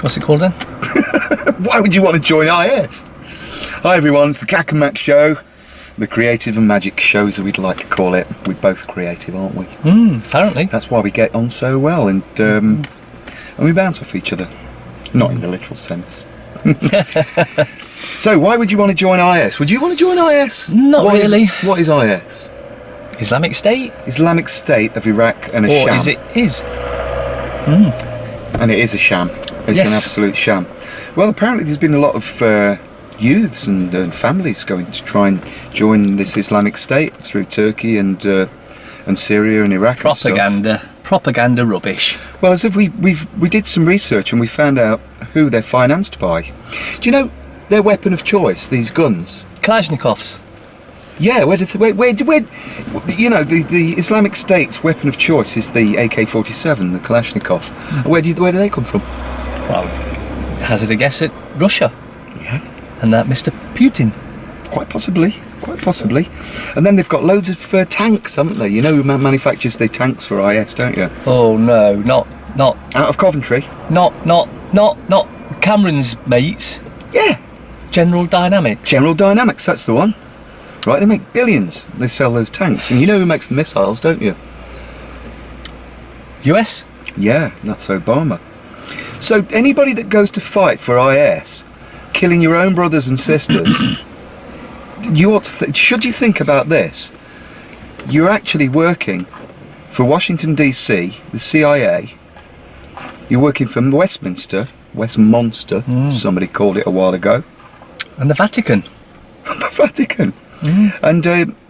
What's it called then? Why would you want to join IS? Hi everyone, it's the Kak M show. The creative and magic shows that we'd like to call it. We're both creative, aren't we? Apparently. That's why we get on so well, and we bounce off each other. Not in the literal sense. So why would you want to join IS? Would you want to join IS? Not really. What is IS? Islamic State? Islamic State of Iraq and a Or sham. is it is? And it is a sham. It's Yes. an absolute sham. Well, apparently there's been a lot of youths and families going to try and join this Islamic State through Turkey and Syria and Iraq. Propaganda. Propaganda rubbish. Well, as if we did some research and we found out who they're financed by. Do you know their weapon of choice? These guns. Kalashnikovs. Yeah, where you know, the Islamic State's weapon of choice is the AK-47, the Kalashnikov. Where do they come from? Well, hazard a guess at Russia. Yeah. And that Mr. Putin. Quite possibly. And then they've got loads of tanks, haven't they? You know who manufactures the tanks for IS, don't you? Oh no, not Out of Coventry? not Cameron's mates. Yeah. General Dynamics. General Dynamics, that's the one. Right, they make billions. They sell those tanks. And you know who makes the missiles, don't you? US? Yeah, that's Obama. So anybody that goes to fight for IS, killing your own brothers and sisters, you ought to should you think about this? You're actually working for Washington DC, the CIA. You're working for Westminster, somebody called it a while ago. And the Vatican. The Vatican. And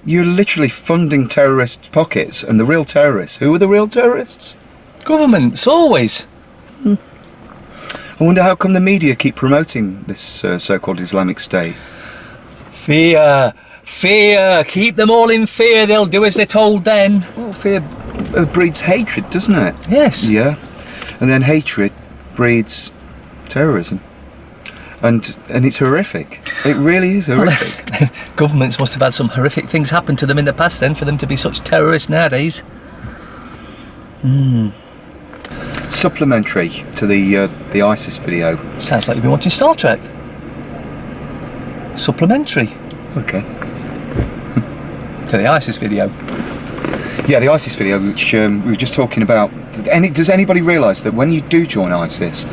you're literally funding terrorists' pockets, and the real terrorists. Who are the real terrorists? Governments, always. I wonder how come the media keep promoting this so-called Islamic State. Fear. Keep them all in fear. They'll do as they're told then. Well, fear breeds hatred, doesn't it? Yes. Yeah. And then hatred breeds terrorism. And it's horrific. It really is horrific. Governments must have had some horrific things happen to them in the past then for them to be such terrorists nowadays. Supplementary to the ISIS video. Sounds like you've been watching Star Trek. Supplementary Okay. to the ISIS video. Yeah, the ISIS video, which we were just talking about. Does anybody realise that when you do join ISIS,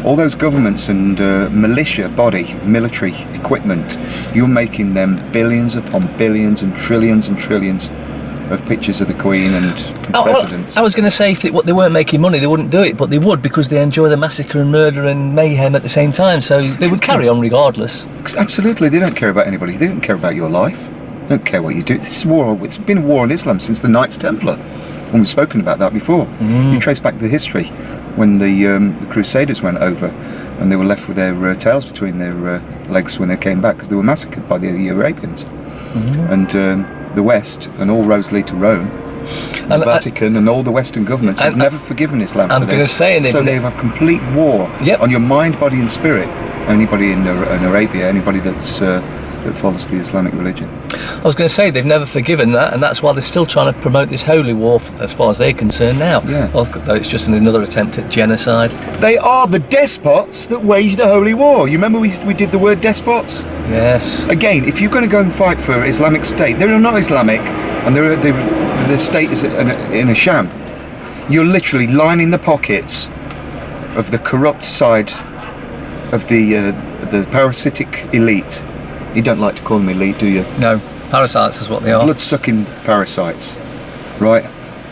all those governments and militia body, military equipment, you're making them billions upon billions and trillions of pictures of the Queen and presidents. I was going to say if they weren't making money, they wouldn't do it, but they would because they enjoy the massacre and murder and mayhem at the same time, so they would carry on regardless. Absolutely, they don't care about anybody. They don't care about your life. They don't care what you do. This is war. It's been a war on Islam since the Knights Templar, and we've spoken about that before. You trace back the history when the Crusaders went over, and they were left with their tails between their legs when they came back because they were massacred by the Arabians. And the West and all roads lead to Rome. And the Vatican and all the Western governments have never forgiven Islam for this. So they have complete war on your mind, body and spirit. Anybody in Arabia, anybody that follows the Islamic religion. I was going to say they've never forgiven that, and that's why they're still trying to promote this holy war as far as they're concerned now. Yeah. Although it's just another attempt at genocide. They are the despots that wage the holy war. You remember we did the word despots? Yes. Again, if you're going to go and fight for Islamic State, they're not Islamic, and the state is in a sham. You're literally lining the pockets of the corrupt side of the parasitic elite. You don't like to call them elite, do you? No, parasites is what they are. Blood-sucking parasites, right?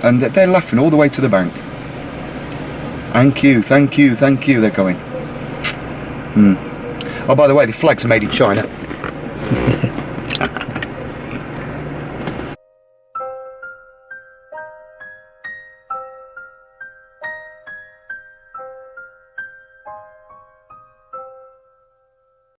And they're laughing all the way to the bank. Thank you, they're going. Oh, by the way, the flags are made in China.